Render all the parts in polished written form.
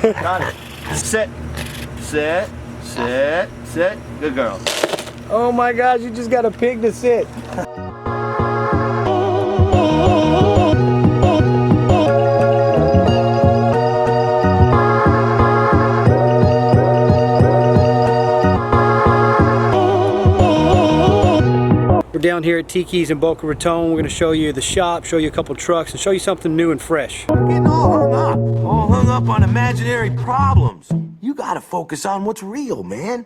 Got it. Sit. Sit. Sit. Sit. Good girl. Oh my gosh, you just got a pig to sit. We're down here at Tikiz in Boca Raton. We're going to show you the shop, show you a couple trucks, and show you something new and fresh. Getting all hung up on imaginary problems. You gotta focus on what's real, man.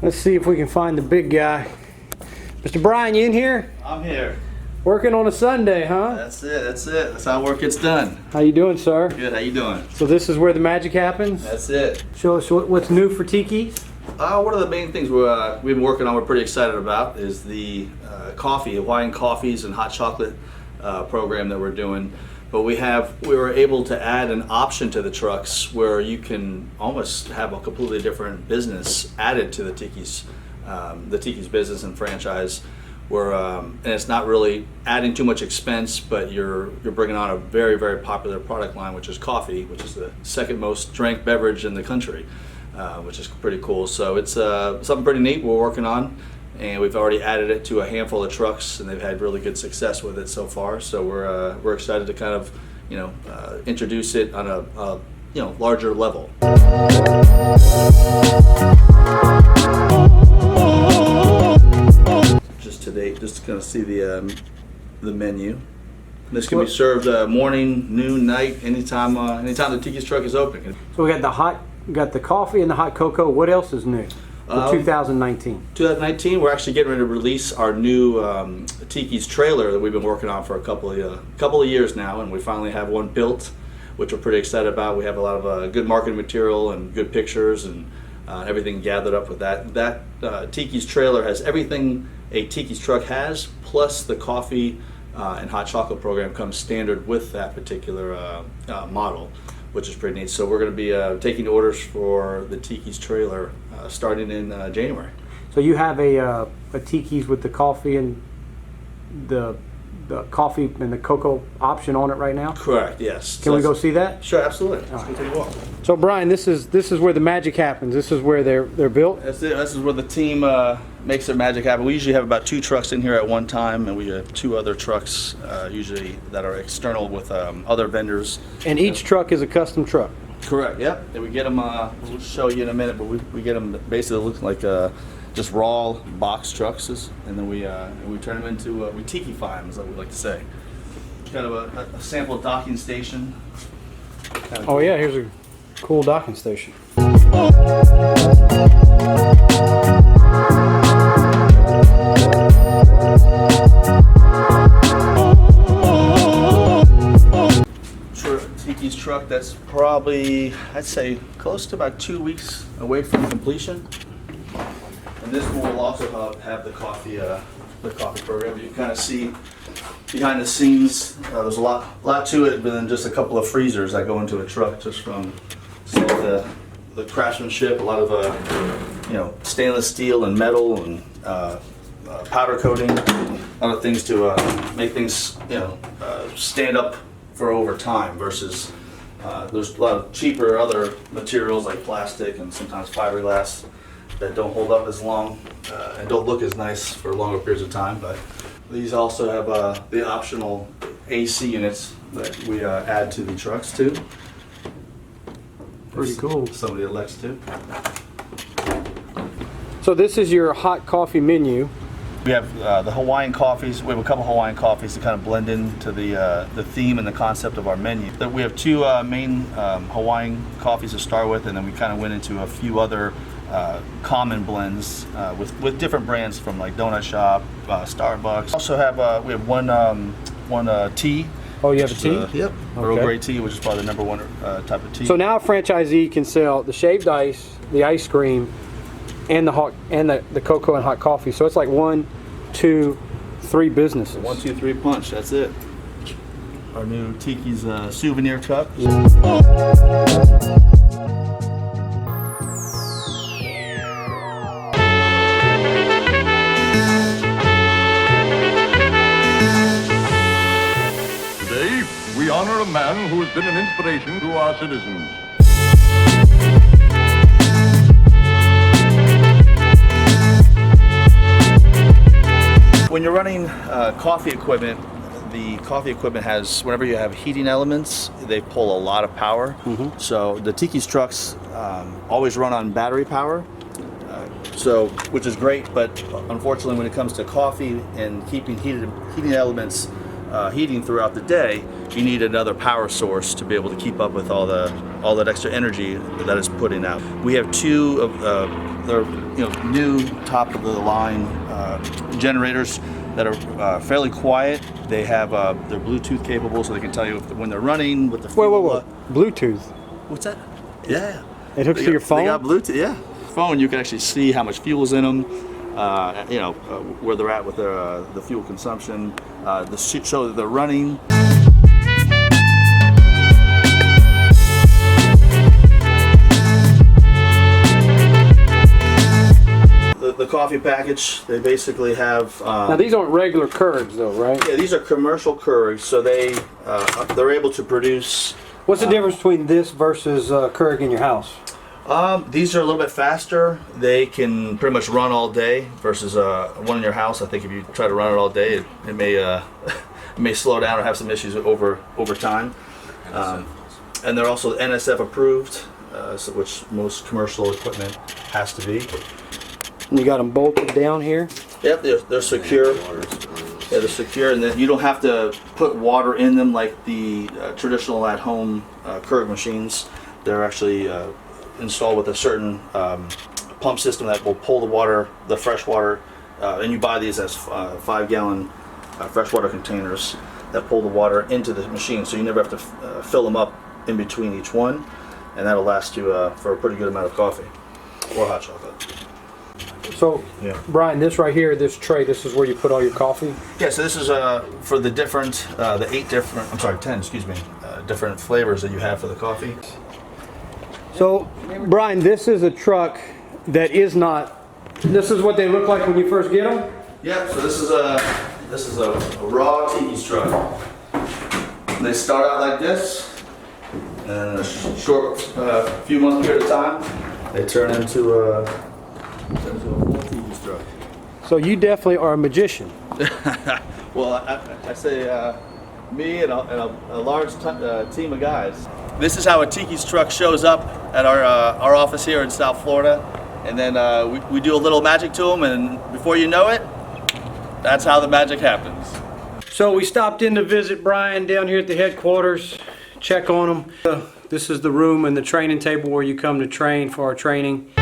Let's see if we can find the big guy. Mr. Brian, you in here? I'm here. Working on a Sunday, huh? That's it. That's it. That's how work gets done. How you doing, sir? Good. How you doing? So this is where the magic happens? That's it. Show us what's new for Tikiz. One of the main things we've been working on, we're pretty excited about, is the coffee, Hawaiian coffees and hot chocolate program that we're doing. But we were able to add an option to the trucks where you can almost have a completely different business added to the Tikiz business and franchise. Where and it's not really adding too much expense, but you're bringing on a very, very popular product line, which is coffee, which is the second most drank beverage in the country, which is pretty cool. So it's something pretty neat we're working on, and we've already added it to a handful of trucks, and they've had really good success with it so far. So we're excited to kind of introduce it on a larger level. Today, just to kind of see the menu. This can be served morning, noon, night, anytime the Tikiz Truck is open. So we got the coffee and the hot cocoa. What else is new for 2019? 2019, we're actually getting ready to release our new Tikiz trailer that we've been working on for a couple of years now, and we finally have one built, which we're pretty excited about. We have a lot of good marketing material and good pictures and everything gathered up with that. That Tikiz trailer has everything a Tikiz Truck has, plus the coffee and hot chocolate program comes standard with that particular model, which is pretty neat. So we're going to be taking orders for the Tikiz trailer starting in January. So you have a Tikiz with the coffee and the coffee and the cocoa option on it right now? Correct, yes. Can we go see that? Sure, absolutely. Let's go take a walk. So Brian, this is where the magic happens. This is where they're built? That's it. This is where the team makes their magic happen. We usually have about 2 trucks in here at one time, and we have 2 other trucks usually that are external with other vendors. And each truck is a custom truck? Correct, yep. And we get them, we'll show you in a minute, but we get them basically look like just raw box trucks, and then we turn them into, we tiki-fy them, is what we like to say. Kind of a sample docking station. Oh yeah, here's a cool docking station. Tikiz Truck, that's probably, I'd say, close to about 2 weeks away from completion. And this one will also have the coffee program. You can kind of see behind the scenes. There's a lot to it, but then just a couple of freezers that go into a truck just from the craftsmanship. A lot of stainless steel and metal and powder coating, other things to make things stand up for over time. Versus there's a lot of cheaper other materials like plastic and sometimes fiberglass that don't hold up as long and don't look as nice for longer periods of time. But these also have the optional AC units that we add to the trucks too. Pretty cool. Somebody elects to. So this is your hot coffee menu. We have the Hawaiian coffees. We have a couple Hawaiian coffees to kind of blend into the theme and the concept of our menu. We have 2 main Hawaiian coffees to start with, and then we kind of went into a few other common blends with different brands from like Donut Shop, Starbucks. Also have we have one tea. Oh, you have a tea? Yep. Earl Grey tea, which is probably the #1 type of tea. So now a franchisee can sell the shaved ice, the ice cream, and the cocoa and hot coffee. So it's like 1, 2, 3 businesses. 1, 2, 3 punch. That's it. our new Tikiz souvenir truck. Today, we honor a man who has been an inspiration to our citizens. When you're running coffee equipment, the coffee equipment has, whenever you have heating elements, they pull a lot of power. So the Tikiz trucks always run on battery power, which is great, but unfortunately when it comes to coffee and keeping heating elements heating throughout the day, you need another power source to be able to keep up with all that extra energy that it's putting out. We have two of their new top of the line generators that are fairly quiet. They have they're Bluetooth capable, so they can tell you when they're running with the fuel. Wait. Bluetooth. What's that? Yeah. It hooks to your phone? They got Bluetooth, yeah. Phone, you can actually see how much fuel's in them, where they're at with the fuel consumption, show that they're running. The coffee package, they basically have. Now these aren't regular Keurigs though, right? Yeah, these are commercial Keurigs, so they're able to produce. What's the difference between this versus Keurig in your house? These are a little bit faster. They can pretty much run all day versus one in your house. I think if you try to run it all day, it may slow down or have some issues over time. And they're also NSF approved, which most commercial equipment has to be. And you got them bolted down here? Yep, they're secure. Yeah, they're secure, and then you don't have to put water in them like the traditional at-home Keurig machines. They're actually installed with a certain pump system that will pull the fresh water, and you buy these as 5-gallon freshwater containers that pull the water into the machine, so you never have to fill them up in between each one, and that'll last you for a pretty good amount of coffee or hot chocolate. So, Yeah. Brian, this right here, this tray, this is where you put all your coffee? Yeah, so this is for the 10, different flavors that you have for the coffee. So, Brian, this is a truck that is not, this is what they look like when you first get them? Yeah, so this is a raw Tikiz truck. They start out like this, and in a short few months period of time, they turn into a full Tikiz truck. So you definitely are a magician. Well, I say me and a large team of guys. This is how a Tikiz truck shows up at our office here in South Florida, and then we do a little magic to them, and before you know it, that's how the magic happens. So we stopped in to visit Brian down here at the headquarters, check on him. This is the room and the training table where you come to train for our training.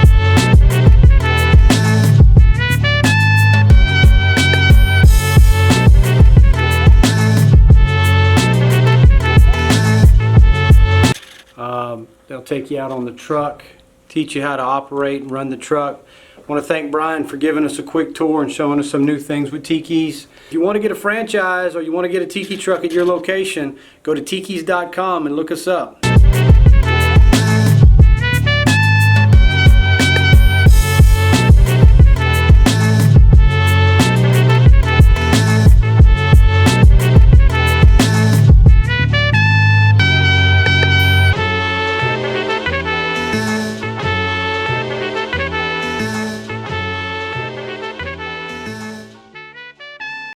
They'll take you out on the truck, teach you how to operate and run the truck. I want to thank Brian for giving us a quick tour and showing us some new things with Tikiz. If you want to get a franchise or you want to get a Tiki truck at your location, go to tikiz.com and look us up.